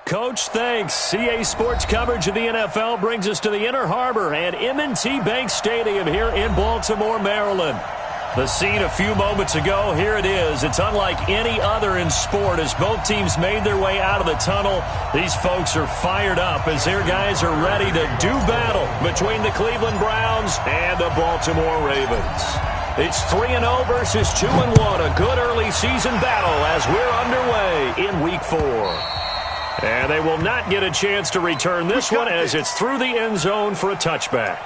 Coach, thanks. CA Sports coverage of the NFL brings us to the Inner Harbor and M&T Bank Stadium here in Baltimore, Maryland. The scene a few moments ago, here it is. It's unlike any other in sport as both teams made their way out of the tunnel. These folks are fired up as their guys are ready to do battle between the Cleveland Browns and the Baltimore Ravens. It's 3-0 versus 2-1, a good early season battle as we're underway in Week 4. And they will not get a chance to return this one as it's through the end zone for a touchback.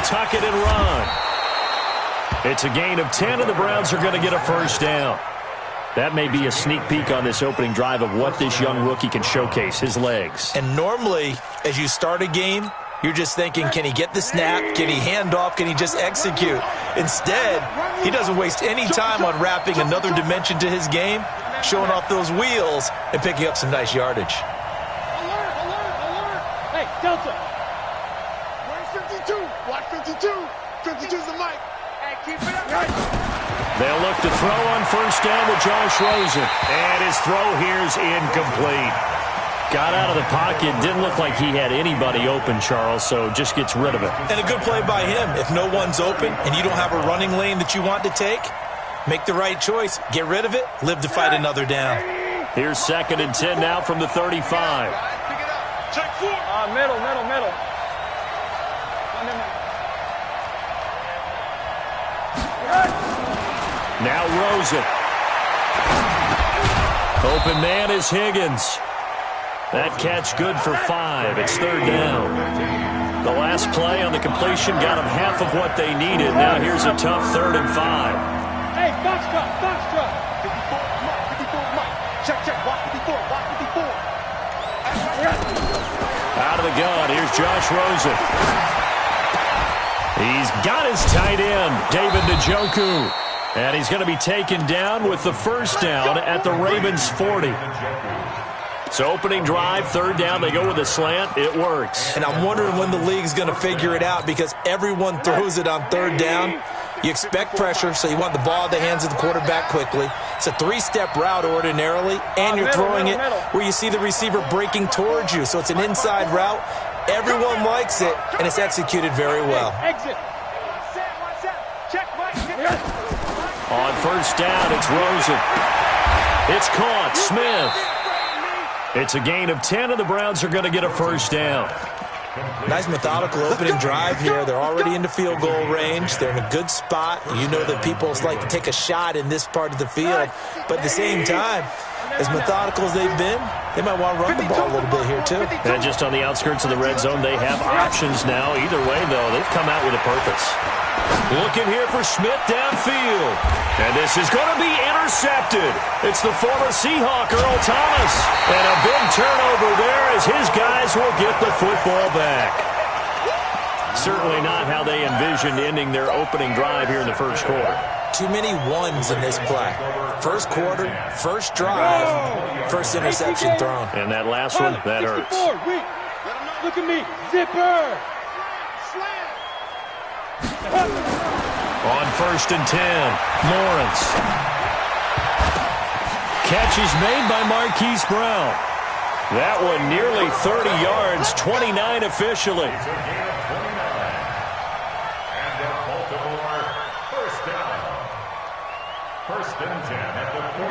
Tuck it and run. It's a gain of 10, and the Browns are going to get a first down. That may be a sneak peek on this opening drive of what this young rookie can showcase, his legs. And normally, as you start a game, you're just thinking, can he get the snap? Can he hand off? Can he just execute? Instead, he doesn't waste any time on wrapping another dimension to his game, showing off those wheels, and picking up some nice yardage. Alert, alert, alert. Hey, Delta. Where's 52? Watch 52. 52's the mic. Hey, keep it up. They'll look to throw on first down with Josh Rosen. And his throw here's incomplete. Got out of the pocket. Didn't look like he had anybody open, Charles, so just gets rid of it. And a good play by him. If no one's open and you don't have a running lane that you want to take, make the right choice. Get rid of it. Live to fight another down. Here's 2nd and 10 now from the 35. Check 4. Middle. Now Rosen. Open man is Higgins. That catch good for 5. It's 3rd down. The last play on the completion got them half of what they needed. Now here's a tough 3rd and 5. Hey, box truck. 54, Mike. Check, walk 54. Out of the gun, here's Josh Rosen. He's got his tight end, David Njoku. And he's going to be taken down with the first down at the Ravens' 40. So opening drive, 3rd down, they go with a slant. It works. And I'm wondering when the league's going to figure it out because everyone throws it on 3rd down. You expect pressure, so you want the ball in the hands of the quarterback quickly. It's a 3-step route ordinarily, and you're throwing it where you see the receiver breaking towards you. So it's an inside route. Everyone likes it, and it's executed very well. Exit. Check, Mike. On first down, it's Rosen. It's caught. Smith. It's a gain of 10, and the Browns are going to get a first down. Nice methodical opening drive here. They're already into field goal range. They're in a good spot. You know that people like to take a shot in this part of the field. But at the same time, as methodical as they've been, they might want to run the ball a little bit here too. And just on the outskirts of the red zone, they have options now. Either way, though, they've come out with a purpose. Looking here for Smith downfield. And this is going to be intercepted. It's the former Seahawk, Earl Thomas. And a big turnover there as his guys will get the football back. Certainly not how they envisioned ending their opening drive here in the first quarter. Too many ones in this play. First quarter, first drive, first interception thrown. And that last one, that hurts. Look at me. Zipper. On 1st and 10, Lawrence. Catch is made by Marquise Brown. That one nearly 30 yards, 29 officially.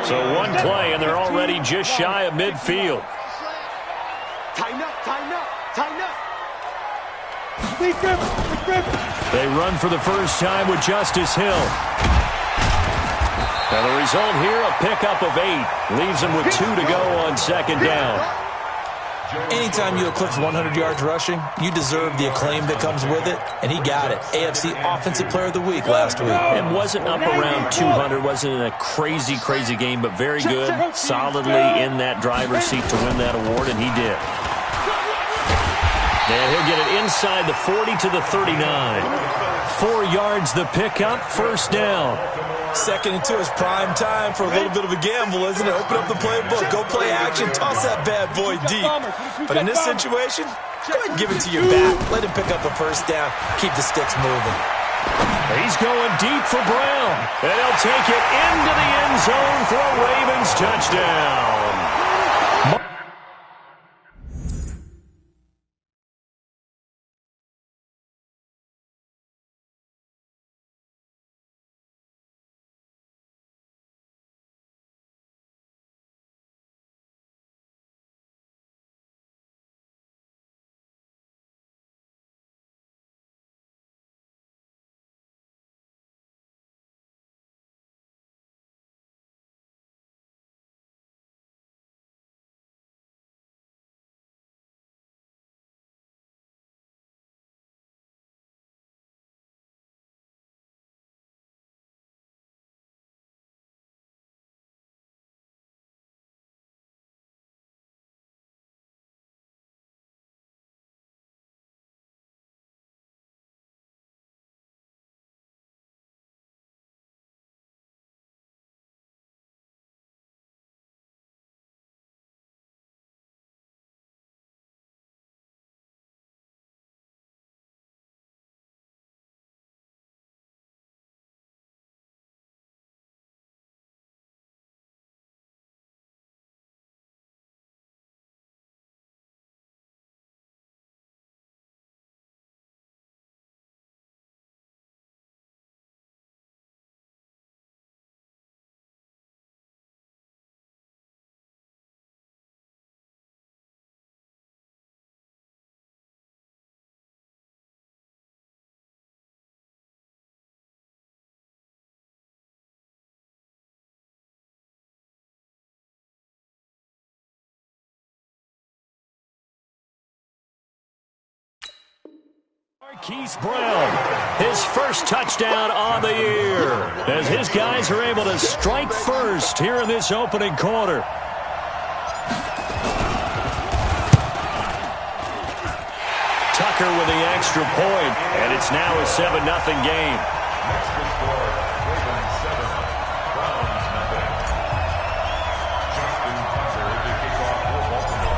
So one play, and they're already just shy of midfield. Tighten up. They run for the first time with Justice Hill. And the result here, a pickup of 8. Leaves them with 2 to go on 2nd down. Anytime you eclipse 100 yards rushing, you deserve the acclaim that comes with it, and he got it. AFC Offensive Player of the Week last week. It wasn't up around 200, wasn't a crazy, crazy game, but very good, solidly in that driver's seat to win that award, and he did. And he'll get it inside the 40 to the 39. 4 yards the pickup, first down. Second and 2 is prime time for a little bit of a gamble, isn't it? Open up the playbook, go play action, toss that bad boy deep. But in this situation, go ahead and give it to your back. Let him pick up a first down. Keep the sticks moving. He's going deep for Brown. And he'll take it into the end zone for a Ravens touchdown. Marquise Brown, his first touchdown on the year, as his guys are able to strike first here in this opening quarter. Tucker with the extra point, and it's now a 7-0 game.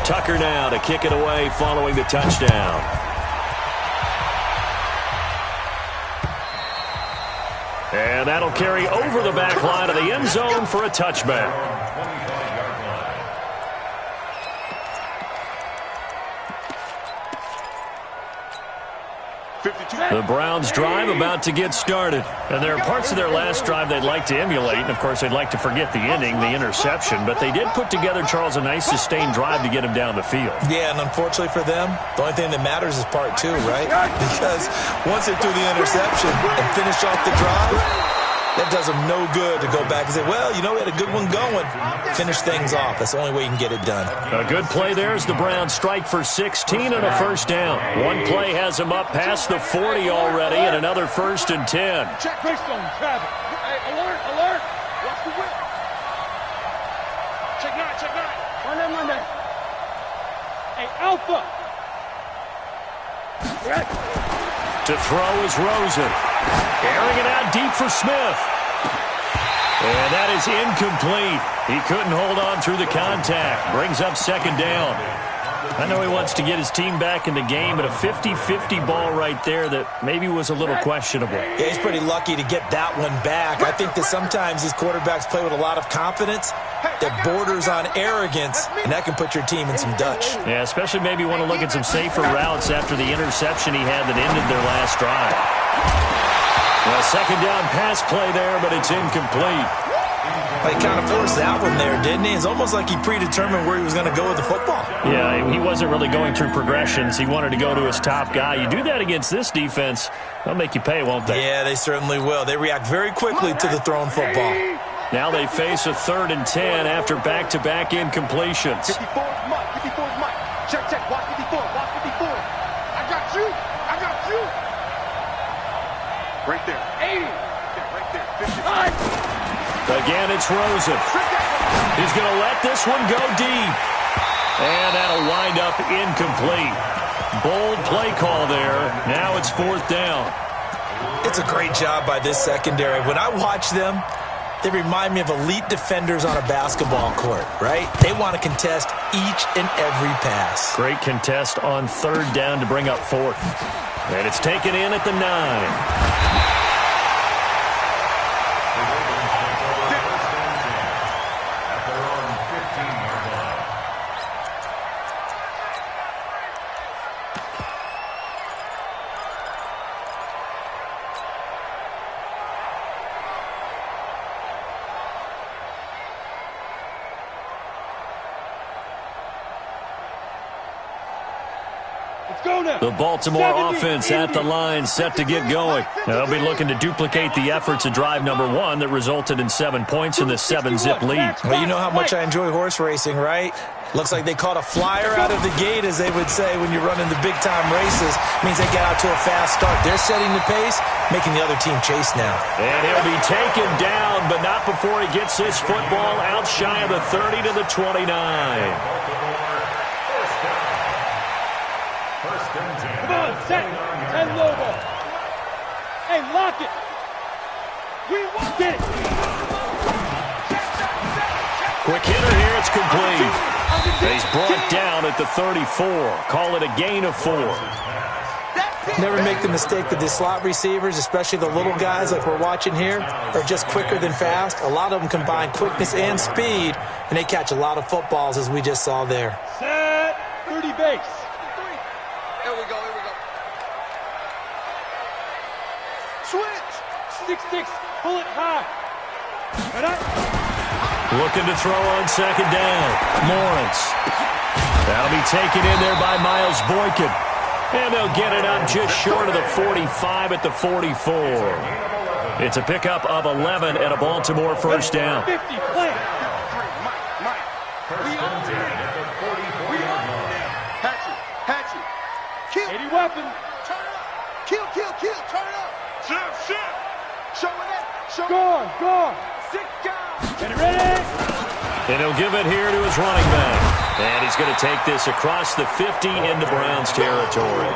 Tucker now to kick it away following the touchdown. And that'll carry over the back line of the end zone for a touchback. The Browns' drive about to get started. And there are parts of their last drive they'd like to emulate. And, of course, they'd like to forget the ending, the interception. But they did put together, Charles, a nice sustained drive to get him down the field. Yeah, and unfortunately for them, the only thing that matters is part 2, right? Because once they threw the interception and finished off the drive, that does them no good to go back and say, well, you know, we had a good one going. Finish things off. That's the only way you can get it done. A good play there as the Browns strike for 16 and a first down. One play has them up past the 40 already, and another 1st and 10. Check Greystone, Travis. Hey, alert, alert. Watch the whip. Check 9, check 9. Monday. Hey, Alpha. To throw is Rosen. Airing it out deep for Smith. And that is incomplete. He couldn't hold on through the contact. Brings up 2nd down. I know he wants to get his team back in the game, but a 50-50 ball right there that maybe was a little questionable. Yeah, he's pretty lucky to get that one back. I think that sometimes these quarterbacks play with a lot of confidence that borders on arrogance, and that can put your team in some Dutch. Yeah, especially maybe want to look at some safer routes after the interception he had that ended their last drive. Well, 2nd down pass play there, but it's incomplete. He kind of forced that one there, didn't he? It's almost like he predetermined where he was going to go with the football. Yeah, he wasn't really going through progressions. He wanted to go to his top guy. You do that against this defense, they'll make you pay, won't they? Yeah, they certainly will. They react very quickly to the thrown football. Now they face a 3rd and 10 after back-to-back incompletions. 54's Mike. Check. Right there. 80. Right there. 55. Again, it's Rosen. He's going to let this one go deep. And that'll wind up incomplete. Bold play call there. Now it's 4th down. It's a great job by this secondary. When I watch them, they remind me of elite defenders on a basketball court, right? They want to contest each and every pass. Great contest on 3rd down to bring up 4th. And it's taken in at the 9. The Baltimore offense at the line, set to get going. They'll be looking to duplicate the efforts of drive number 1 that resulted in 7 points in the 7-zip lead. Well, you know how much I enjoy horse racing, right? Looks like they caught a flyer out of the gate, as they would say when you're running the big-time races. Means they get out to a fast start. They're setting the pace, making the other team chase now. And he'll be taken down, but not before he gets this football out shy of the 30 to the 29. Come on, set. 10 logo. Hey, lock it. We want it. Quick hitter here. It's complete. He's brought down at the 34. Call it a gain of 4. Never make the mistake that the slot receivers, especially the little guys like we're watching here, are just quicker than fast. A lot of them combine quickness and speed, and they catch a lot of footballs, as we just saw there. Set. 30 base. Here we go. Switch. 6-6. Pull it high. Looking to throw on 2nd down. Lawrence. That'll be taken in there by Miles Boykin. And they'll get it up just short of the 45 at the 44. It's a pickup of 11 and a Baltimore 1st down. 50. Play. Hatchet. Kill. 80 weapon. Turn up. Kill. Turn up. Shift. Show it up. Guard. 6 guys. Get it ready. And he'll give it here to his running back. And he's going to take this across the 50 into Browns territory.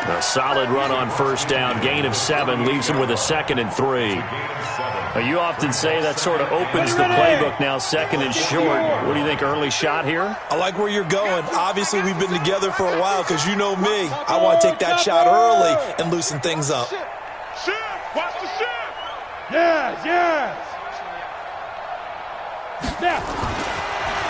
A solid run on 1st down. Gain of 7 leaves him with a 2nd and 3. Now, you often say that sort of opens the playbook now, 2nd and short. What do you think, early shot here? I like where you're going. Obviously, we've been together for a while because you know me. I want to take that shot early and loosen things up. Shift. Watch the shift. Yes. Snap.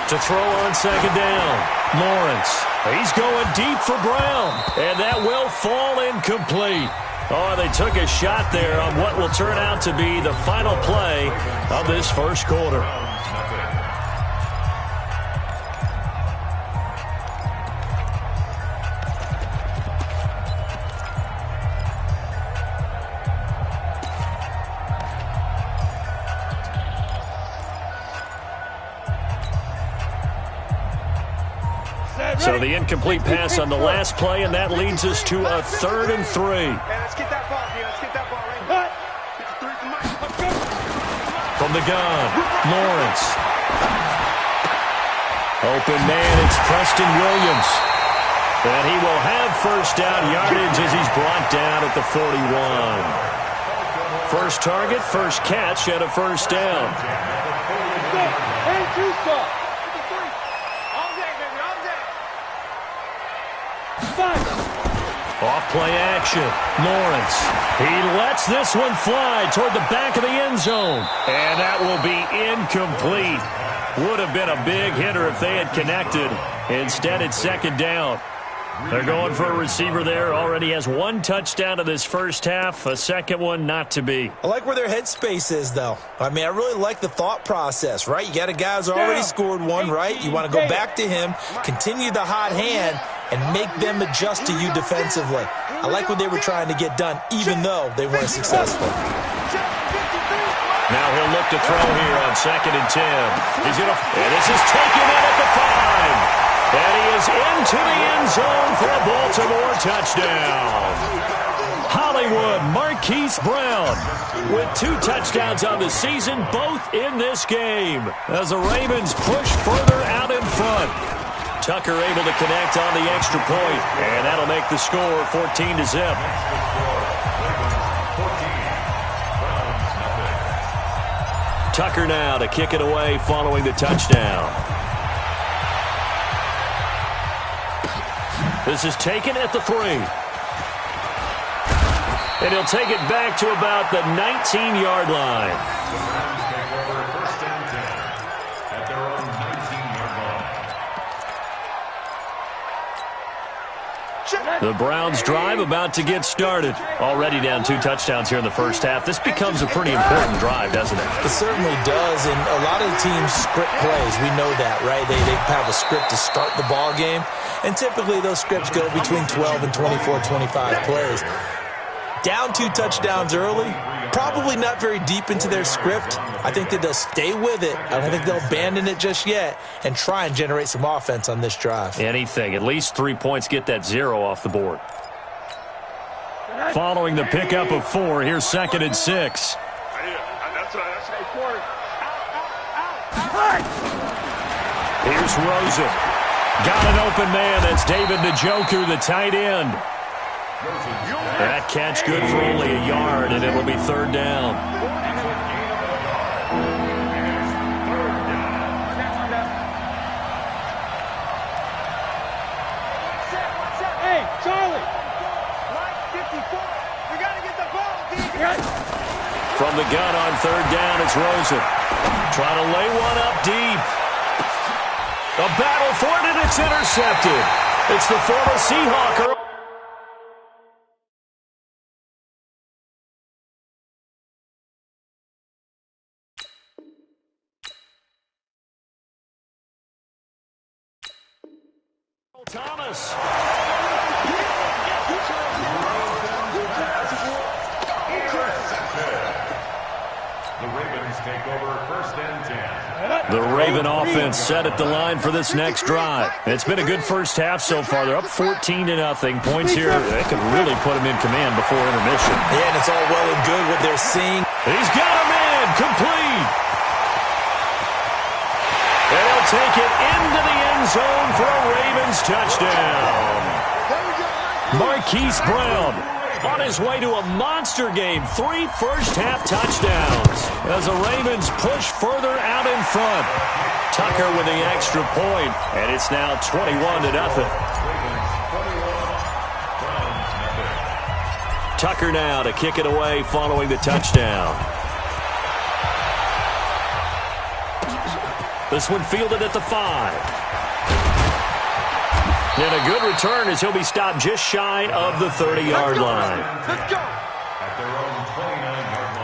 To throw on 2nd down. Lawrence. He's going deep for Brown. And that will fall incomplete. Oh, they took a shot there on what will turn out to be the final play of this 1st quarter. So the incomplete pass on the last play, and that leads us to a 3rd and 3. Hey, let's get that ball here. Let's get that ball right here. From the gun, Lawrence. Open man, it's Preston Williams. And he will have 1st down yardage as he's brought down at the 41. First target, first catch at a 1st down. And 2 stop. Off play action. Lawrence. He lets this one fly toward the back of the end zone. And that will be incomplete. Would have been a big hitter if they had connected. Instead, it's 2nd down. They're going for a receiver there. Already has 1 touchdown in this 1st half. A 2nd one not to be. I like where their headspace is, though. I mean, I really like the thought process, right? You got a guy who's already scored 1, right? You want to go back to him, continue the hot hand, and make them adjust to you defensively. I like what they were trying to get done, even though they weren't successful. Now he'll look to throw here on 2nd and 10. He's going to, and this is taken in at the 5. And he is into the end zone for a Baltimore touchdown. Hollywood, Marquise Brown with 2 touchdowns on the season, both in this game, as the Ravens push further out in front. Tucker able to connect on the extra point, and that'll make the score 14-0. Tucker now to kick it away following the touchdown. This is taken at the 3. And he'll take it back to about the 19-yard line. First and 10 at their own 19-yard line. The Browns drive about to get started. Already down 2 touchdowns here in the first half. This becomes a pretty important drive, doesn't it? It certainly does, and a lot of the teams script plays. We know that, right? They have a script to start the ball game, and typically those scripts go between 12 and 24, 25 plays. Down 2 touchdowns early, probably not very deep into their script. I think that they'll stay with it. I don't think they'll abandon it just yet and try and generate some offense on this drive. Anything. At least 3 points, get that 0 off the board. Following the pickup of 4, here's 2nd and 6. Here's Rosen. Got an open man. That's David Njoku, the tight end. That catch good for only a yard, and it'll be 3rd down. Hey, Charlie! Line 54. We got to get the ball, D. From the gun on 3rd down, it's Rosen. Trying to lay one up deep. A battle for it, and it's intercepted. It's the former Seahawker. Thomas. The Ravens take over 1st and 10. The Raven offense set at the line for this next drive. It's been a good first half so far. They're up 14-0. Points here, they could really put them in command before intermission. Yeah, and it's all well and good what they're seeing. He's got him in, complete. And he'll take it into the end zone for a Ravens touchdown. Marquise Brown on his way to a monster game. 3 first-half touchdowns as the Ravens push further out in front. Tucker with the extra point, and it's now 21-0. Tucker now to kick it away following the touchdown. This one fielded at the 5. And a good return as he'll be stopped just shy of the 30-yard line. Let's go. At their own 29-yard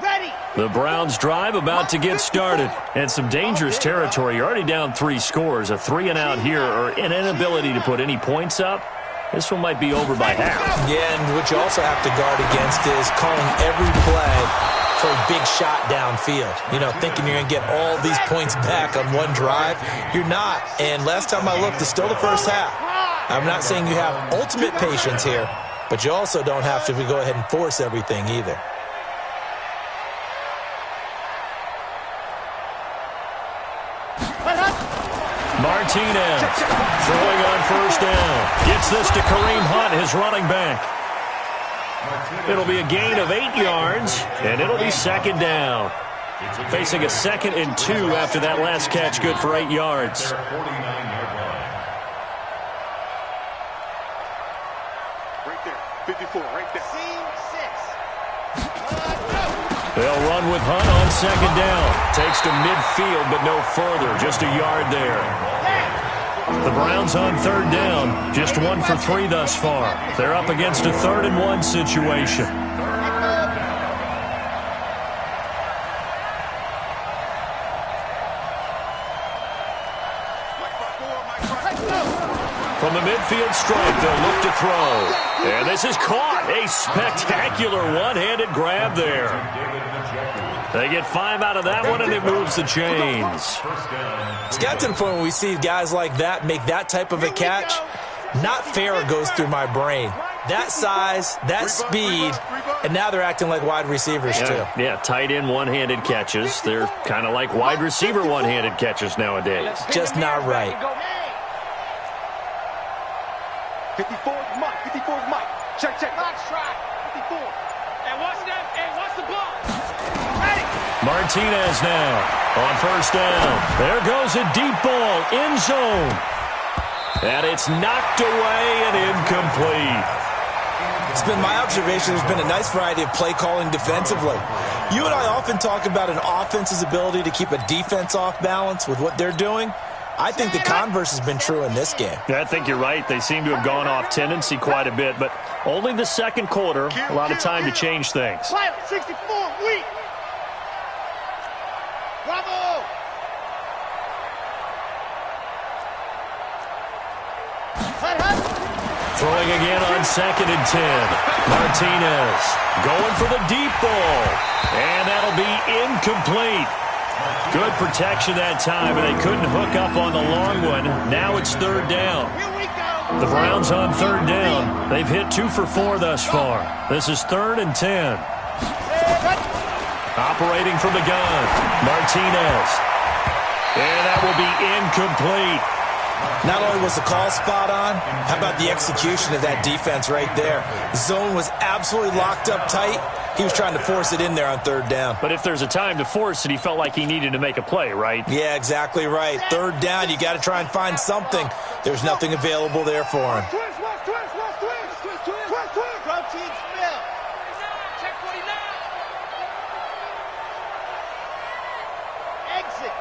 line. Ready. The Browns drive about to get started. And some dangerous territory. You're already down 3 scores. A 3-and-out here or an inability to put any points up. This one might be over by half. Yeah, and what you also have to guard against is calling every play for a big shot downfield. You know, thinking you're going to get all these points back on one drive. You're not. And last time I looked, it's still the first half. I'm not saying you have ultimate patience here, but you also don't have to go ahead and force everything either. Martinez throwing on 1st down. Gets this to Kareem Hunt, his running back. It'll be a gain of 8 yards, and it'll be 2nd down. Facing a 2nd and 2 after that last catch, good for 8 yards. Their 49-yard line. Right there. 54, right there. Scene 6. They'll run with Hunt on 2nd down. Takes to midfield, but no further. Just a yard there. The Browns on 3rd down. Just 1 for 3 thus far. They're up against a 3rd and 1 situation. From the midfield stripe, they'll look to throw. And this is caught. A spectacular one-handed grab there. They get 5 out of that one, and it moves the chains. It's got to the point where we see guys like that make that type of a catch. Not fair goes through my brain. That size, that speed, and now they're acting like wide receivers too. Yeah, tight end one-handed catches. They're kind of like wide receiver one-handed catches nowadays. Just not right. 54's Mike. 54's Mike. Check. Box try. 54. And watch that. And watch the ball. Ready. Martinez now on first down. There goes a deep ball, end zone. And it's knocked away and incomplete. It's been my observation there's been a nice variety of play calling defensively. You and I often talk about an offense's ability to keep a defense off balance with what they're doing. I think the converse has been true in this game. Yeah, I think you're right. They seem to have gone off tendency quite a bit, but only the second quarter, a lot of time to change things. 64, weak. Bravo. Throwing again on 2nd and 10. Martinez going for the deep ball. And that'll be incomplete. Good protection that time, and they couldn't hook up on the long one. Now it's 3rd down. The Browns on 3rd down. They've hit 2 for 4 thus far. This is 3rd and 10. Operating from the gun. Martinez. And that will be incomplete. Not only was the call spot on, how about the execution of that defense right there? Zone was absolutely locked up tight. He was trying to force it in there on 3rd down. But if there's a time to force it, he felt like he needed to make a play, right? Yeah, exactly right. 3rd down, you got to try and find something. There's nothing available there for him. Check 49. Exit.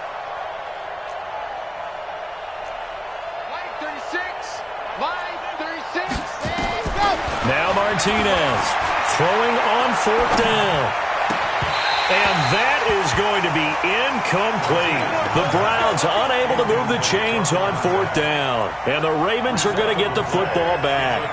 Line 36. Now Martinez throwing on 4th down. And that is going to be incomplete. The Browns unable to move the chains on 4th down. And the Ravens are going to get the football back.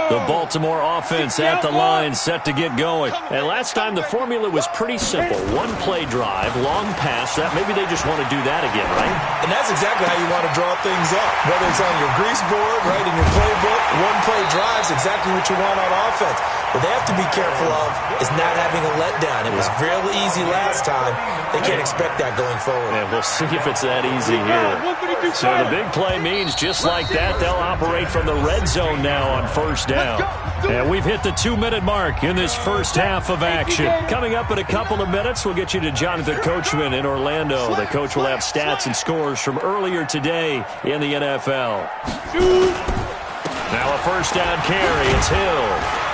The Baltimore offense at the line, set to get going. And last time the formula was pretty simple. One play drive, long pass. That maybe they just want to do that again, right? And that's exactly how you want to draw things up. Whether it's on your grease board, right, in your playbook, one play drive is exactly what you want on offense. What they have to be careful of is not having a letdown. It was real easy last time. They can't expect that going forward. And we'll see if it's that easy here. So the big play means just like that, they'll operate from the red zone now on 1st down. And we've hit the 2-minute mark in this first half of action. Coming up in a couple of minutes, we'll get you to Jonathan Coachman in Orlando. The coach will have stats and scores from earlier today in the NFL. Now a 1st down carry. It's Hill.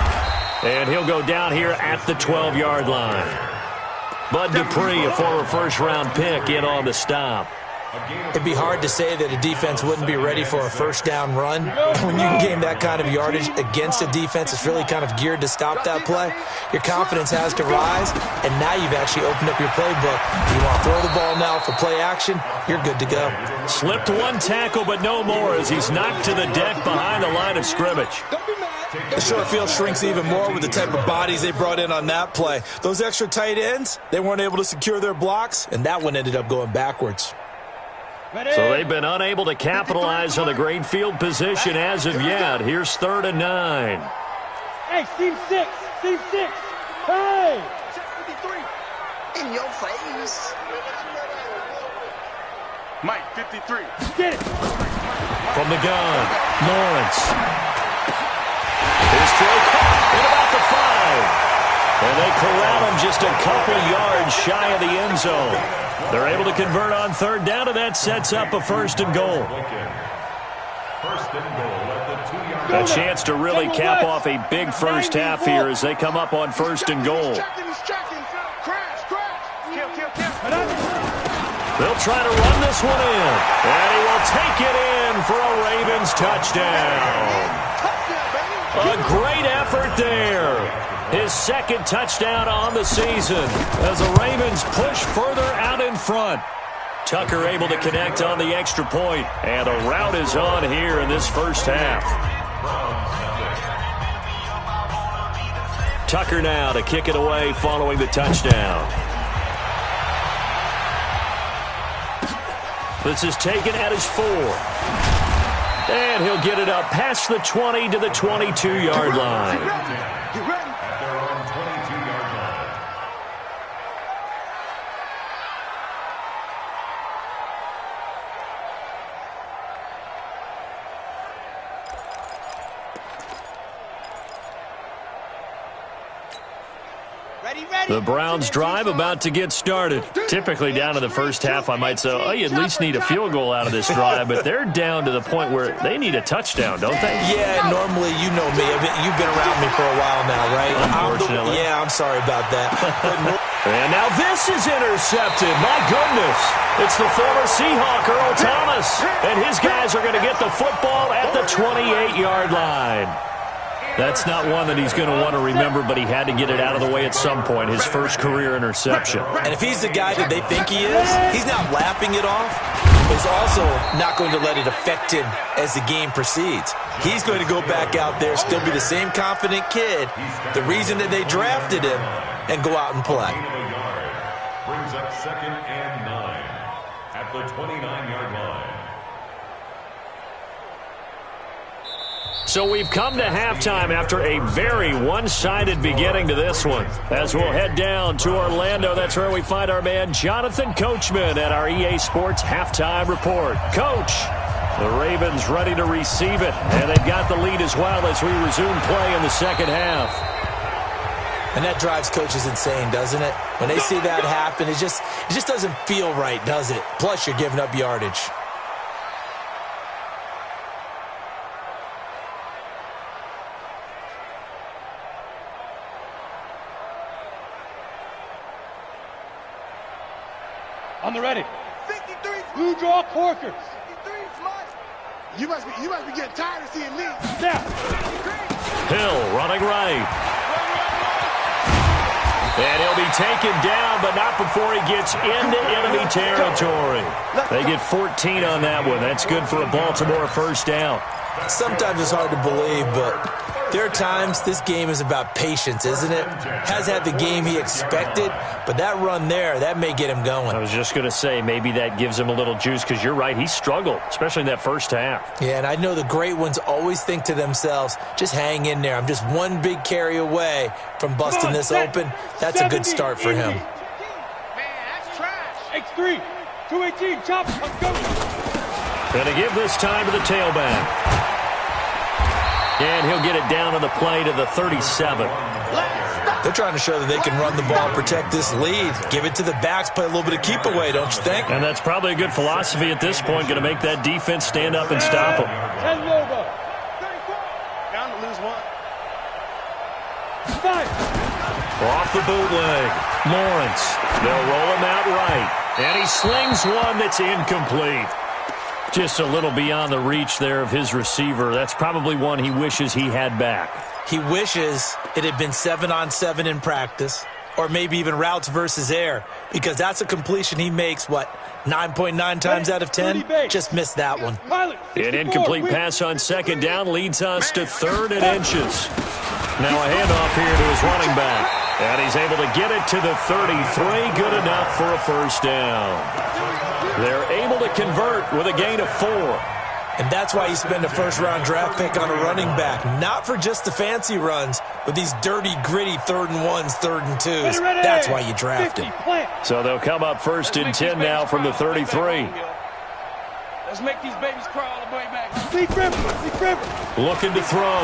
And he'll go down here at the 12-yard line. Bud Dupree, a former first-round pick, in on the stop. It'd be hard to say that a defense wouldn't be ready for a 1st down run. When you can gain that kind of yardage against a defense that's really kind of geared to stop that play, your confidence has to rise, and now you've actually opened up your playbook. You want to throw the ball now for play action, you're good to go. Slipped one tackle, but no more as he's knocked to the deck behind the line of scrimmage. The short field shrinks even more with the type of bodies they brought in on that play. Those extra tight ends, they weren't able to secure their blocks, and that one ended up going backwards. So they've been unable to capitalize on the great field position as of yet. Here's 3rd and 9. Hey, Steve 6. Steve 6. Hey. In your face. Mike, 53. Get it. From the gun, Lawrence. His throw caught at about the 5. And they corral him just a couple yards shy of the end zone. They're able to convert on 3rd down, and that sets up a 1st and goal. 1st and goal at the 2-yard line. A chance to really cap off a big first half here as they come up on 1st and goal. They'll try to run this one in, and he will take it in for a Ravens touchdown. A great effort there. His 2nd touchdown on the season as the Ravens push further out in front. Tucker able to connect on the extra point, and a rout is on here in this first half. Tucker now to kick it away following the touchdown. This is taken at his 4. And he'll get it up past the 20 to the 22-yard line. At their own 22-yard line. The Browns drive about to get started. Typically down to the first half, I might say, oh, you at least need a field goal out of this drive, but they're down to the point where they need a touchdown, don't they? Yeah, normally, you know me. You've been around me for a while now, right? Unfortunately. I'm sorry about that. And now this is intercepted. My goodness. It's the former Seahawk, Earl Thomas. And his guys are going to get the football at the 28-yard line. That's not one that he's going to want to remember, but he had to get it out of the way at some point, his first career interception. And if he's the guy that they think he is, he's not lapping it off, but he's also not going to let it affect him as the game proceeds. He's going to go back out there, still be the same confident kid, the reason that they drafted him, and go out and play. Brings up 2nd and 9 at the 29-yard line. So we've come to halftime after a very one-sided beginning to this one. As we'll head down to Orlando, that's where we find our man Jonathan Coachman at our EA Sports Halftime Report. Coach, the Ravens ready to receive it, and they've got the lead as well as we resume play in the second half. And that drives coaches insane, doesn't it? When they see that happen, it just doesn't feel right, does it? Plus, you're giving up yardage. On the ready. 53 blue draw Corkers. 53 flight. You must be getting tired of seeing me. Now. Hill running right. And he'll be taken down, but not before he gets into enemy territory. They get 14 on that one. That's good for a Baltimore first down. Sometimes it's hard to believe, but there are times this game is about patience, isn't it? Has had the game he expected, but that run there, that may get him going. I was just going to say, maybe that gives him a little juice, because you're right, he struggled, especially in that first half. Yeah, and I know the great ones always think to themselves, just hang in there. I'm just one big carry away from busting this open. That's a good start for him. Man, that's trash. X3, 218, chop, let's go. Going to give this time to the tailback. And he'll get it down on the play to the 37. They're trying to show that they can run the ball, protect this lead. Give it to the backs, play a little bit of keep away, don't you think? And that's probably a good philosophy at this point, going to make that defense stand up and stop them. 10 logo. 34. Down to lose one. 5. Off the bootleg. Lawrence. They'll roll him out right. And he slings one that's incomplete. Just a little beyond the reach there of his receiver. That's probably one he wishes he had back. He wishes it had been 7-on-7 in practice, or maybe even routes versus air, because that's a completion he makes, 9.9 times out of 10? Just missed that one. An incomplete pass on second down leads us to 3rd and inches. Now a handoff here to his running back. And he's able to get it to the 33. Good enough for a first down. They're able to convert with a gain of 4. And that's why you spend a first-round draft pick on a running back. Not for just the fancy runs, but these dirty, gritty 3rd and 1s, 3rd and 2s. That's why you draft him. So they'll come up 1st and 10 now from the 33. Let's make these babies cry all the way back. Lead River. Looking to throw.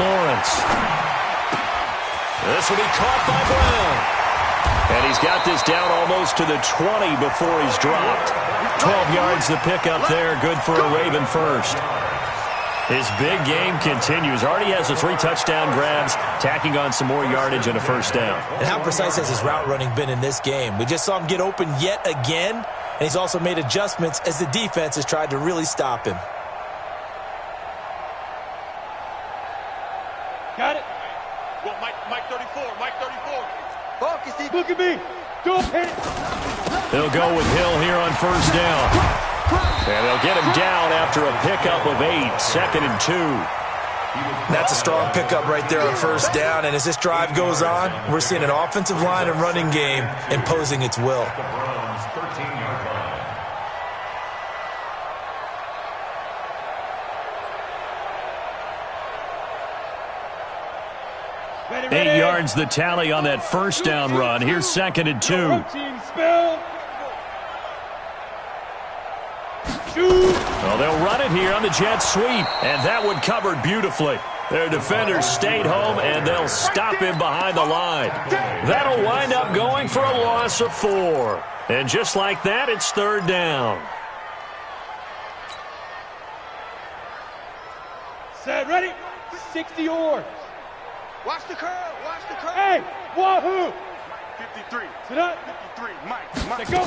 Lawrence. This will be caught by Brown. And he's got this down almost to the 20 before he's dropped. 12 yards to pick up there. Good for a Raven first. His big game continues. Already has the 3 touchdown grabs, tacking on some more yardage and a first down. And how precise has his route running been in this game? We just saw him get open yet again, and he's also made adjustments as the defense has tried to really stop him. Got it. Well, Mike 34, Mike 34. Focus, Steve. Look at me. Don't hit it. They'll go with Hill here on first down. And they'll get him down after a pickup of 8. 2nd and 2. That's a strong pickup right there on first down. And as this drive goes on, we're seeing an offensive line and running game imposing its will. The Browns' 13-yard line. 8 yards the tally on that first down run. Here's 2nd and 2. Well, they'll run it here on the jet sweep, and that one covered beautifully. Their defenders stayed home, and they'll stop him behind the line. That'll wind up going for a loss of 4. And just like that, it's 3rd down. Set, ready? 60 yards. Watch the curl. Watch the curl. Hey, wahoo! 53. Sit up. 53. Mike. Go.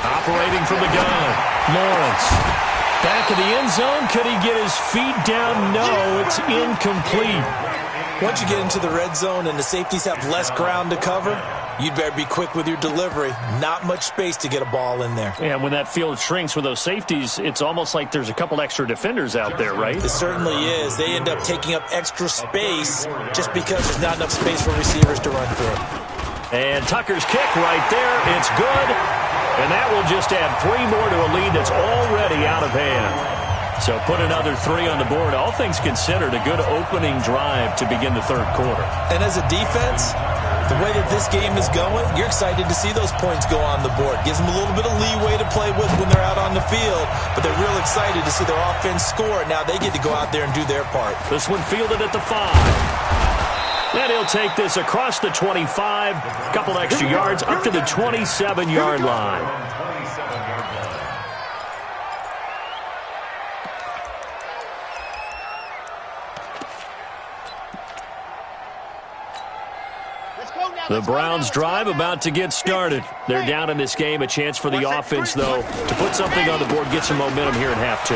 Operating from the gun, Lawrence. Back of the end zone. Could he get his feet down? No, it's incomplete. Once you get into the red zone and the safeties have less ground to cover, you'd better be quick with your delivery. Not much space to get a ball in there. Yeah, when that field shrinks with those safeties, it's almost like there's a couple extra defenders out there, right? It certainly is. They end up taking up extra space just because there's not enough space for receivers to run through. And Tucker's kick right there. It's good. And that will just add 3 more to a lead that's already out of hand. So put another 3 on the board. All things considered, a good opening drive to begin the 3rd quarter. And as a defense, the way that this game is going, you're excited to see those points go on the board. Gives them a little bit of leeway to play with when they're out on the field, but they're real excited to see their offense score. Now they get to go out there and do their part. This one fielded at the 5. And he'll take this across the 25, a couple extra yards, up to the 27-yard line. The Browns drive about to get started. They're down in this game. A chance for the offense, though, to put something on the board, get some momentum here in half 2.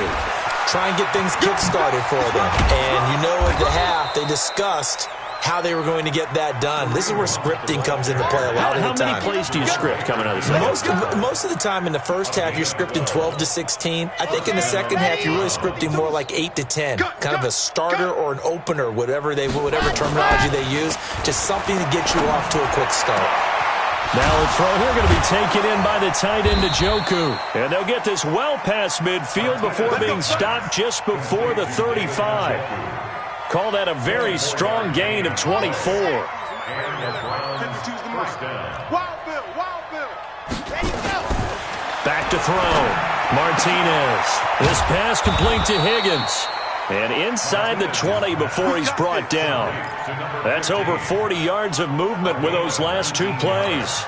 Try and get things kick-started for them. And you know at the half, they discussed how they were going to get that done. This is where scripting comes into play a lot of the time. How many plays do you script coming out of the second? Most of the time in the first half, you're scripting 12 to 16. I think in the second half, you're really scripting more like 8 to 10. Kind of a starter or an opener, whatever terminology they use. Just something to get you off to a quick start. Now a throw here going to be taken in by the tight end, Njoku. And they'll get this well past midfield before being stopped just before the 35. Call that a very strong gain of 24. Back to throw. Martinez. This pass complete to Higgins. And inside the 20 before he's brought down. That's over 40 yards of movement with those last 2 plays.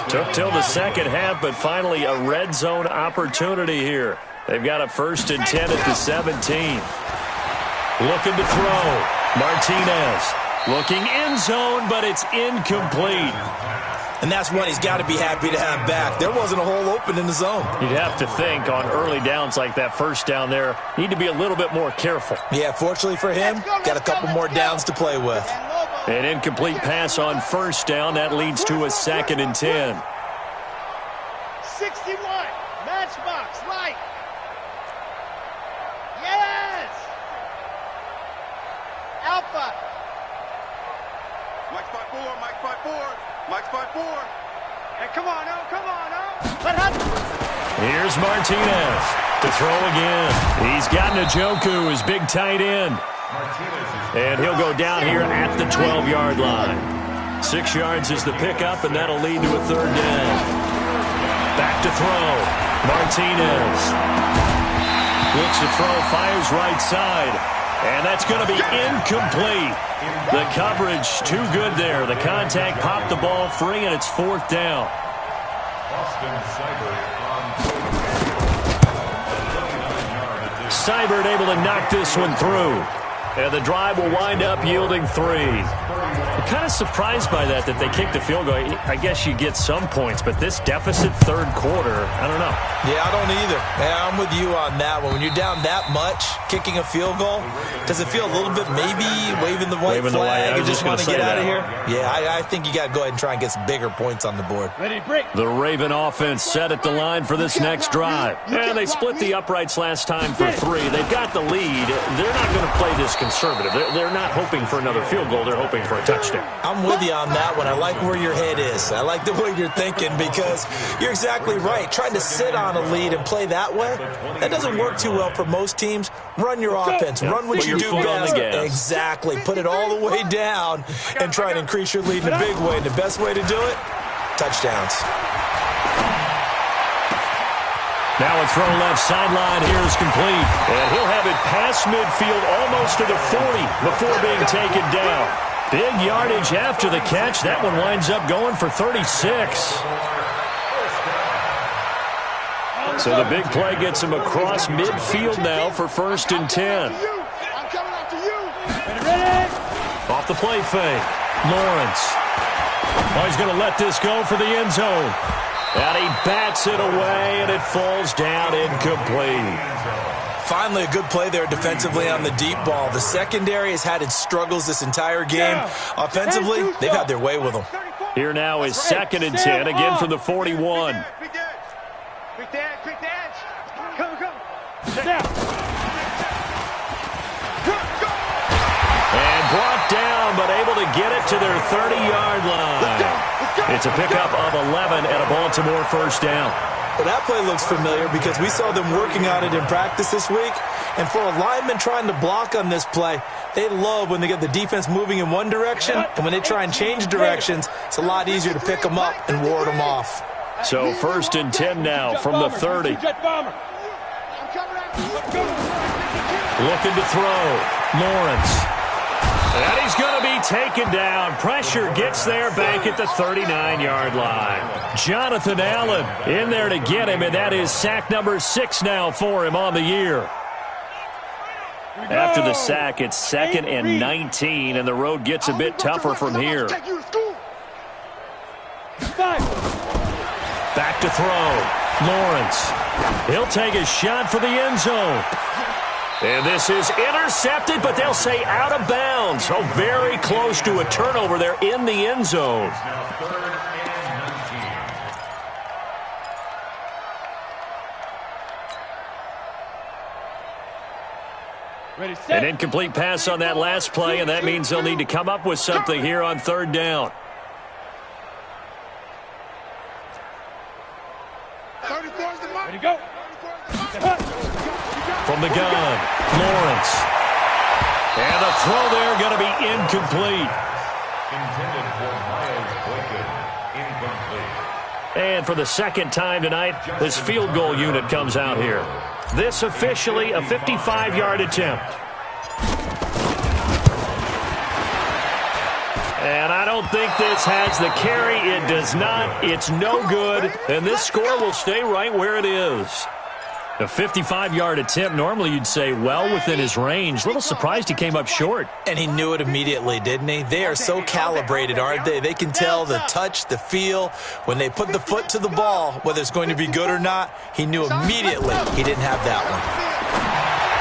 Took till the second half, but finally a red zone opportunity here. They've got a 1st and 10 at the 17. Looking to throw. Martinez looking end zone, but it's incomplete. And that's one he's got to be happy to have back. There wasn't a hole open in the zone. You'd have to think on early downs like that first down there, need to be a little bit more careful. Yeah, fortunately for him, got a couple more downs to play with. An incomplete pass on first down. That leads to a 2nd and 10. 61. Matchbox. Right. Yes. Alpha. Mike's by 4. Mike's by 4. Mike's by 4. Hey, come on, oh, come on, oh. Here's Martinez to throw again. He's got Njoku, his big tight end. And he'll go down here at the 12-yard line. 6 yards is the pickup, and that'll lead to a 3rd down. Back to throw. Martinez. Looks to throw, fires right side. And that's going to be incomplete. The coverage too good there. The contact popped the ball free, and it's 4th down. Seibert able to knock this one through. And the drive will wind up yielding 3. I'm kind of surprised by that they kicked the field goal. I guess you get some points, but this deficit third quarter, I don't know. Yeah, I don't either. Yeah, I'm with you on that one. When you're down that much, kicking a field goal, does it feel a little bit maybe waving the white flag and just want to get out of here? Yeah, I think you got to go ahead and try and get some bigger points on the board. The Raven offense set at the line for this next drive. And they split the uprights last time for 3. They've got the lead. They're not going to play this conservative. They're not hoping for another field goal. They're hoping for a touchdown. I'm with you on that one. I like where your head is. I like the way you're thinking because you're exactly right. Trying to sit on a lead and play that way, that doesn't work too well for most teams. Run your offense. Run what you do best. Exactly. Put it all the way down and try and increase your lead in a big way. And the best way to do it, touchdowns. Now a throw left sideline here is complete. And he'll have it past midfield almost to the 40 before being taken down. Big yardage after the catch. That one winds up going for 36. So the big play gets him across midfield now for 1st and 10. Off the play fake. Lawrence. Oh, he's going to let this go for the end zone. And he bats it away, and it falls down incomplete. Finally, a good play there defensively on the deep ball. The secondary has had its struggles this entire game. Offensively, they've had their way with them. Here now is 2nd and 10, again from the 41. Quick dance. Come. And brought down, but able to get it to their 30-yard line. It's a pickup of 11 and a Baltimore 1st down. Well, that play looks familiar because we saw them working on it in practice this week. And for a lineman trying to block on this play, they love when they get the defense moving in one direction. And when they try and change directions, it's a lot easier to pick them up and ward them off. So 1st and 10 now from the 30. Looking to throw. Lawrence. And he's going to be taken down. Pressure gets there back at the 39-yard line. Jonathan Allen in there to get him, and that is sack number 6 now for him on the year. After the sack, it's 2nd and 19, and the road gets a bit tougher from here. Back to throw. Lawrence. He'll take a shot for the end zone. And this is intercepted, but they'll say out of bounds. Oh, very close to a turnover there in the end zone. An incomplete pass on that last play, and that means they'll need to come up with something here on 3rd down. Ready to go. From the gun, Lawrence. And the throw there going to be incomplete. Intended for Miles Boykin. Incomplete. And for the 2nd time tonight, this field goal unit comes out here. This officially a 55-yard attempt. And I don't think this has the carry. It does not. It's no good. And this score will stay right where it is. A 55-yard attempt, normally you'd say well within his range. A little surprised he came up short. And he knew it immediately, didn't he? They are so calibrated, aren't they? They can tell the touch, the feel. When they put the foot to the ball, whether it's going to be good or not, he knew immediately he didn't have that one.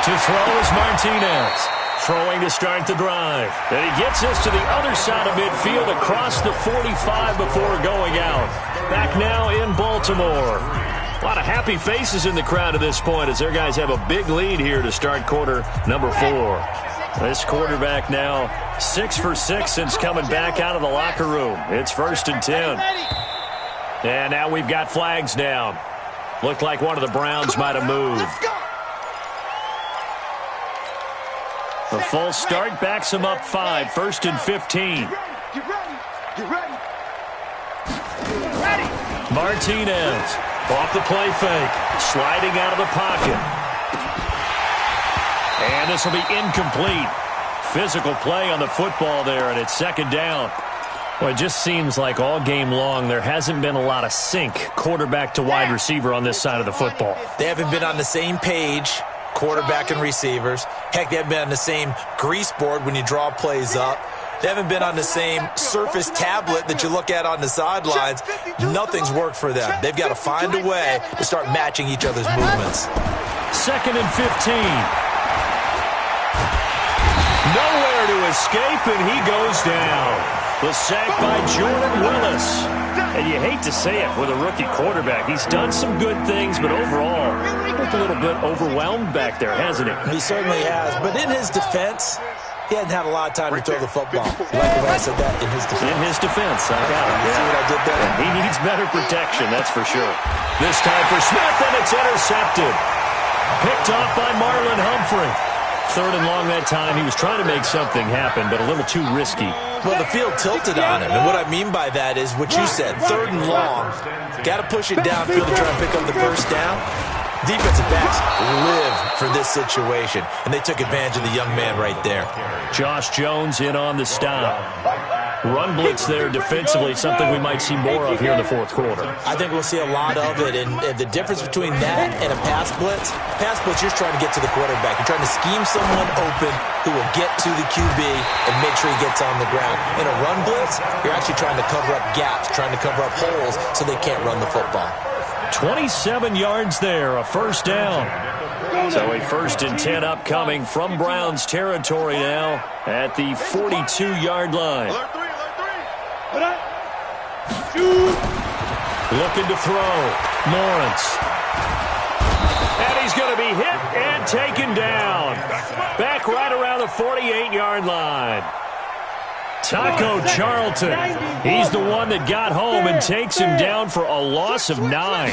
To throw is Martinez. Throwing to start the drive. And he gets this to the other side of midfield across the 45 before going out. Back now in Baltimore. A lot of happy faces in the crowd at this point as their guys have a big lead here to start quarter number 4. This quarterback now 6 for 6 since coming back out of the locker room. It's 1st and 10. And now we've got flags down. Looked like one of the Browns might have moved. The full start backs him up 5, 1st and 15. Get ready. Martinez off the play fake, sliding out of the pocket. And this will be incomplete. Physical play on the football there, and it's 2nd down. Well, it just seems like all game long there hasn't been a lot of sync quarterback to wide receiver on this side of the football. They haven't been on the same page. quarterback and receivers. Heck, they haven't been on the same grease board when you draw plays up. They haven't been on the same Surface tablet that you look at on the sidelines. Nothing's worked for them. They've got to find a way to start matching each other's movements. 2nd and 15. Nowhere to escape, and he goes down. The sack by Jordan Willis. And you hate to say it with a rookie quarterback. He's done some good things, but overall, looked a little bit overwhelmed back there, hasn't he? He certainly has. But in his defense, he hadn't had a lot of time to throw the football. You like the way I said that? In his defense. In his defense, I got it. You see what I did there? He needs better protection, that's for sure. This time for Smith, and it's intercepted. Picked off by Marlon Humphrey. 3rd and long that time. He was trying to make something happen, but a little too risky. Well, the field tilted on him, and what I mean by that is what you said, 3rd and long. Got to push it downfield to try and pick up the first down. Defensive backs live for this situation, and they took advantage of the young man right there. Josh Jones in on the stop. Run blitz there defensively, something we might see more of here in the 4th quarter. I think we'll see a lot of it, and the difference between that and a pass blitz, you're just trying to get to the quarterback. You're trying to scheme someone open who will get to the QB and make sure he gets on the ground. In a run blitz, you're actually trying to cover up gaps, trying to cover up holes so they can't run the football. 27 yards there, a first down. So a 1st and 10 upcoming from Browns territory now at the 42-yard line. Looking to throw. Lawrence. And he's going to be hit and taken down. Back right around the 48-yard line. Taco Charlton. He's the one that got home and takes him down for a loss of 9.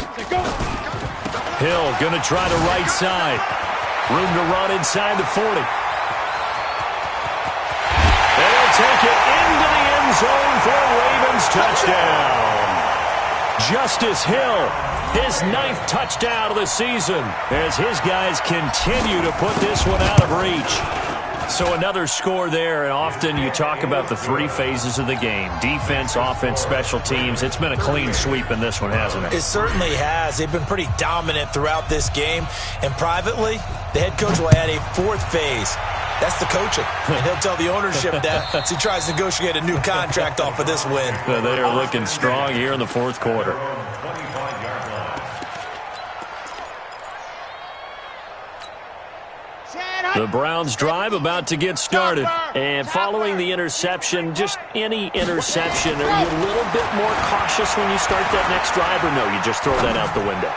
Hill going to try the right side. Room to run inside the 40. And he'll take it into the end zone for a Ravens touchdown. Justice Hill, his 9th touchdown of the season, as his guys continue to put this one out of reach. So another score there, and often you talk about the 3 phases of the game. Defense, offense, special teams. It's been a clean sweep in this one, hasn't it? It certainly has. They've been pretty dominant throughout this game. And privately, the head coach will add a 4th phase. That's the coaching. And he'll tell the ownership that as he tries to negotiate a new contract off of this win. They are looking strong here in the 4th quarter. The Browns drive about to get started. And following the interception, just any interception, are you a little bit more cautious when you start that next drive, or no, you just throw that out the window?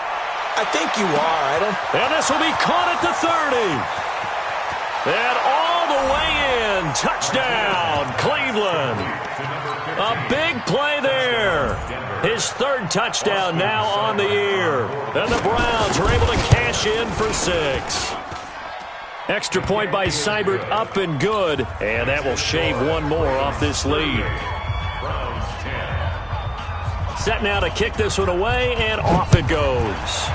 I think you are. And this will be caught at the 30. And all the way in. Touchdown, Cleveland. A big play there. His 3rd touchdown now on the year. And the Browns are able to cash in for 6. Extra point by Seibert, up and good. And that will shave one more off this lead. Set now to kick this one away, and off it goes.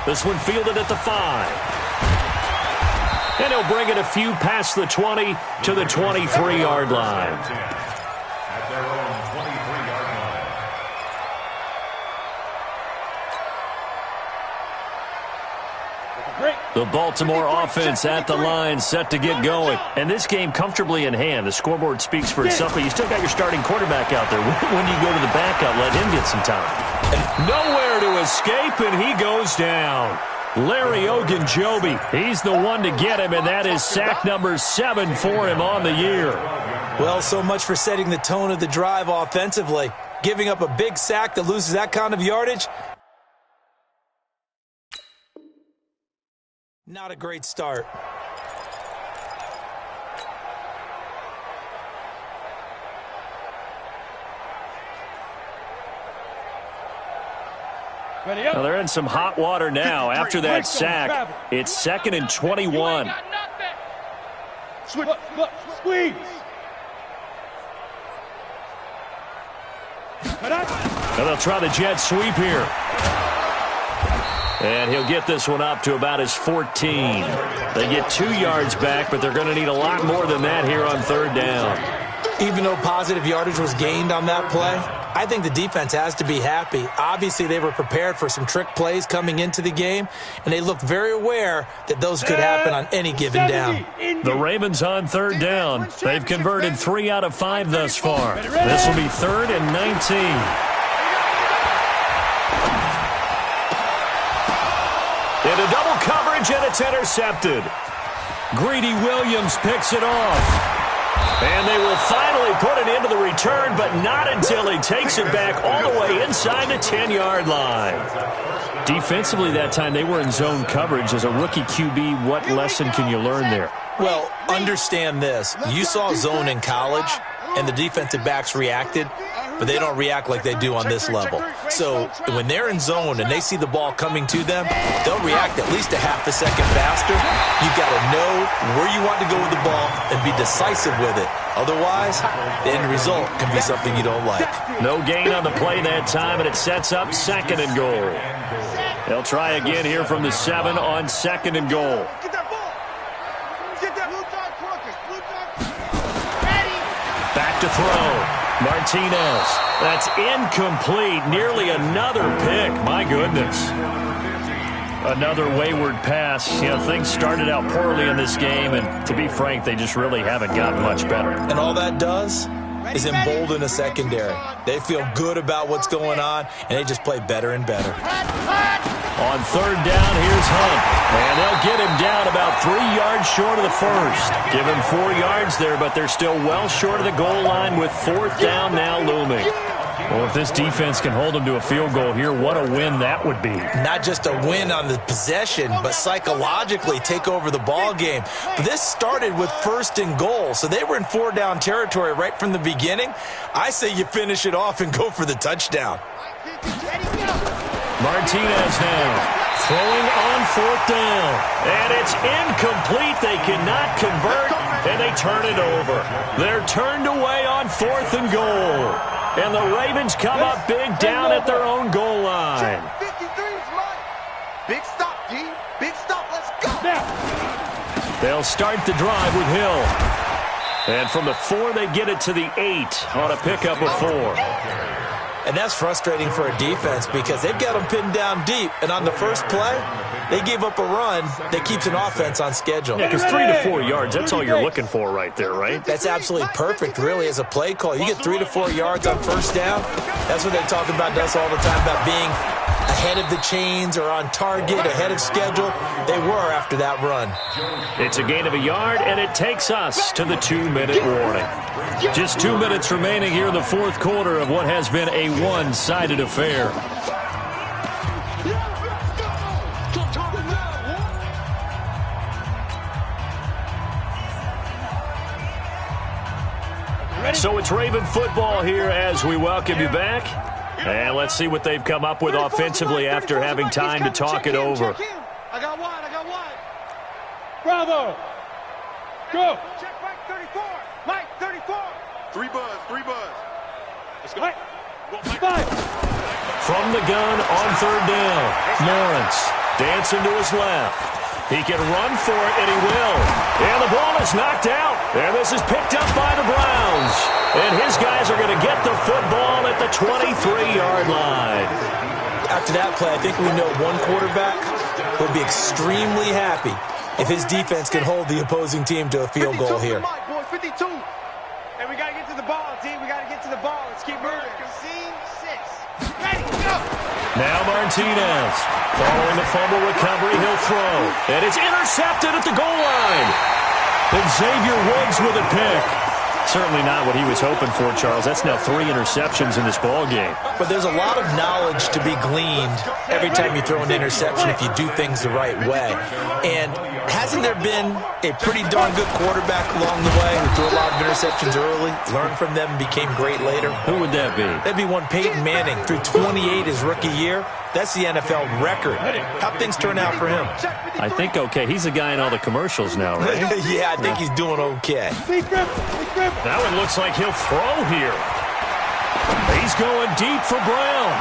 This one fielded at the 5. And he'll bring it a few past the 20 to the 23-yard line. At their own 23-yard line. The Baltimore offense at the line, set to get going. And this game comfortably in hand. The scoreboard speaks for itself, but you still got your starting quarterback out there. When you go to the backup, let him get some time. Nowhere to escape, and he goes down. Larry Ogunjobi, he's the one to get him, and that is sack number 7 for him on the year. Well, so much for setting the tone of the drive offensively. Giving up a big sack that loses that kind of yardage, not a great start. Well, they're in some hot water now after that sack. It's 2nd and 21. Squeeze. And they'll try the jet sweep here. And he'll get this one up to about his 14. They get 2 yards back, but they're going to need a lot more than that here on 3rd down. Even though positive yardage was gained on that play, I think the defense has to be happy. Obviously, they were prepared for some trick plays coming into the game, and they looked very aware that those could happen on any given down. The Ravens on third down. They've converted 3 out of 5 thus far. This will be 3rd and 19. Into double coverage, and it's intercepted. Greedy Williams picks it off. And they will finally put it into the return, but not until he takes it back all the way inside the 10-yard line. Defensively that time, they were in zone coverage. As a rookie QB, what lesson can you learn there? Well, understand this. You saw zone in college, and the defensive backs reacted, but they don't react like they do on this level. So when they're in zone and they see the ball coming to them, they'll react at least a half a second faster. You've got to know where you want to go with the ball and be decisive with it. Otherwise, the end result can be something you don't like. No gain on the play that time, and it sets up 2nd and goal. They'll try again here from the 7 on 2nd and goal. Get that ball. Get that blue dog crocus. Blue dog. Back to throw. Martinez. That's incomplete. Nearly another pick. My goodness. Another wayward pass. You know, things started out poorly in this game, and to be frank, they just really haven't gotten much better. And all that does is embolden a secondary. They feel good about what's going on, and they just play better and better. On 3rd down, here's Hunt. And they'll get him down about 3 yards short of the first. Give him 4 yards there, but they're still well short of the goal line with 4th down now looming. Well, if this defense can hold them to a field goal here, what a win that would be. Not just a win on the possession, but psychologically take over the ball game. But this started with 1st and goal, so they were in 4-down territory right from the beginning. I say you finish it off and go for the touchdown. Martinez now throwing on 4th down. And it's incomplete. They cannot convert, and they turn it over. They're turned away on 4th and goal. And the Ravens come up big down at their own goal line. 53 is mine. Big stop, D. Big stop. Let's go. They'll start the drive with Hill. And from the 4, they get it to the 8 on a pickup of 4. And that's frustrating for a defense because they've got them pinned down deep. And on the first play, they gave up a run that keeps an offense on schedule. Yeah, because 3 to 4 yards, that's all you're looking for right there, right? That's absolutely perfect, really, as a play call. You get 3 to 4 yards on 1st down. That's what they talk about us all the time, about being ahead of the chains or on target, ahead of schedule. They were after that run. It's a gain of a yard, and it takes us to the 2-minute warning. Just 2 minutes remaining here in the 4th quarter of what has been a one-sided affair. So it's Raven football here as we welcome you back. And let's see what they've come up with offensively after having time to talk it over. I got wide. Bravo. Go. Check Mike 34. Mike 34. 3 buzz. Let's go. Mike. 5. From the gun on 3rd down, Lawrence dancing to his left. He can run for it, and he will. And the ball is knocked out. And this is picked up by the Browns. And his guys are going to get the football at the 23-yard line. After that play, I think we know one quarterback will be extremely happy if his defense can hold the opposing team to a field goal here. 52. And we got to get to the ball, D. We got to get to the ball. Let's keep moving. Scene 6. Ready, go. Now Martinez. Following the fumble recovery, he'll throw. And it's intercepted at the goal line. And Xavier Woods with a pick. Certainly not what he was hoping for, Charles. That's now 3 interceptions in this ball game. But there's a lot of knowledge to be gleaned every time you throw an interception if you do things the right way. And hasn't there been a pretty darn good quarterback along the way who threw a lot of interceptions early, learned from them, and became great later? Who would that be? That'd be one Peyton Manning, threw 28 his rookie year. That's the NFL record. How'd things turn out for him? I think okay. He's a guy in all the commercials now, right? Yeah, I think he's doing okay. That one looks like he'll throw here. He's going deep for Brown.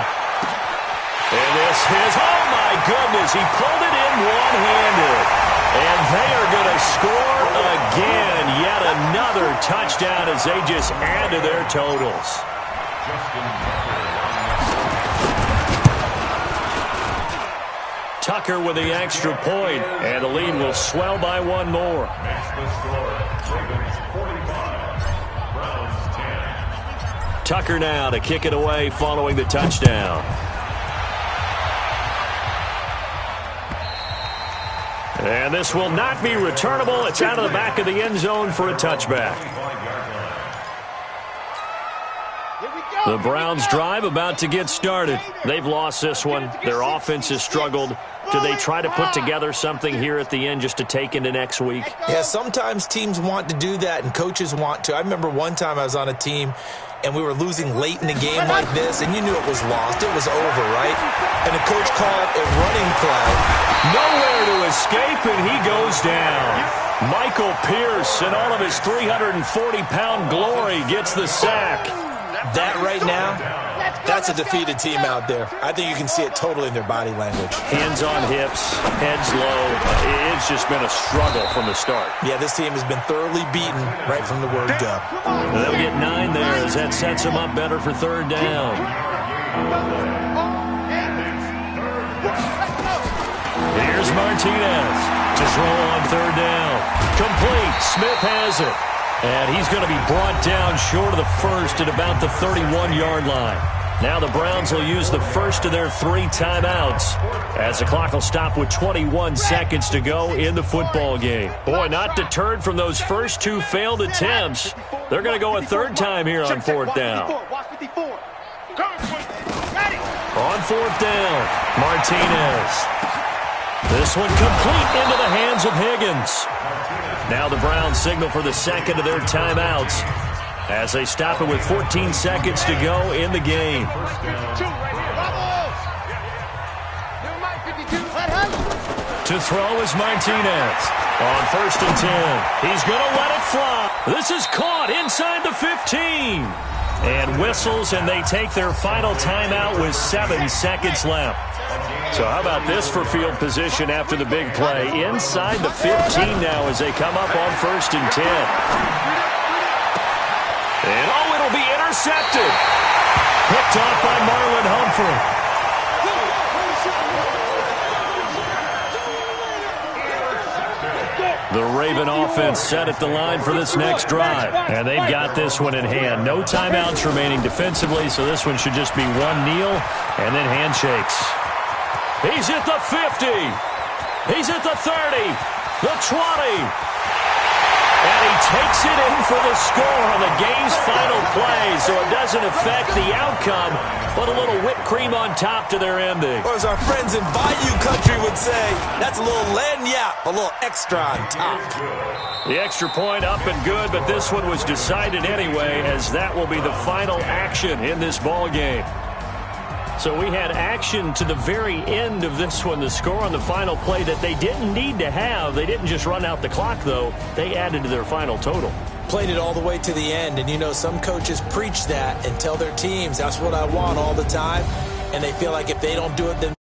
And this is, oh my goodness, he pulled it in one-handed. And they are going to score again. Yet another touchdown as they just add to their totals. Tucker with the extra point, and the lead will swell by one more. Makes the score Ravens 45, Browns 10. Tucker now to kick it away following the touchdown. And this will not be returnable. It's out of the back of the end zone for a touchback. The Browns drive about to get started. They've lost this one. Their offense has struggled. Do they try to put together something here at the end just to take into next week? Yeah, sometimes teams want to do that and coaches want to. I remember one time I was on a team and we were losing late in a game like this, and you knew it was lost. It was over, right? And the coach called a running play. Nowhere to escape, and he goes down. Michael Pierce, in all of his 340-pound glory, gets the sack. That right now, that's a defeated team out there. I think you can see it totally in their body language. Hands on hips, heads low. It's just been a struggle from the start. Yeah, this team has been thoroughly beaten right from the word go. They'll get 9 there as that sets them up better for third down. Here's Martinez to throw on third down. Complete. Smith has it. And he's going to be brought down short of the first at about the 31-yard line. Now the Browns will use the first of their 3 timeouts as the clock will stop with 21 seconds to go in the football game. Boy, not deterred from those first 2 failed attempts. They're going to go a third time here on fourth down. On fourth down, Martinez. This one complete into the hands of Higgins. Now the Browns signal for the second of their timeouts as they stop it with 14 seconds to go in the game. To throw is Martinez. On first and 10. He's going to let it fly. This is caught inside the 15. And whistles, and they take their final timeout with 7 seconds left. So how about this for field position after the big play? Inside the 15 now as they come up on first and 10. And oh, it'll be intercepted. Picked off by Marlon Humphrey. The Raven offense set at the line for this next drive. And they've got this one in hand. No timeouts remaining defensively, so this one should just be one kneel and then handshakes. He's at the 50. He's at the 30. The 20. And he takes it in for the score on the game's final play, so it doesn't affect the outcome, but a little whipped cream on top to their ending. Or as our friends in Bayou Country would say, that's a little lagniappe, a little extra on top. The extra point up and good, but this one was decided anyway, as that will be the final action in this ball game. So we had action to the very end of this one. The score on the final play that they didn't need to have. They didn't just run out the clock, though. They added to their final total. Played it all the way to the end. And, you know, some coaches preach that and tell their teams, that's what I want all the time. And they feel like if they don't do it, then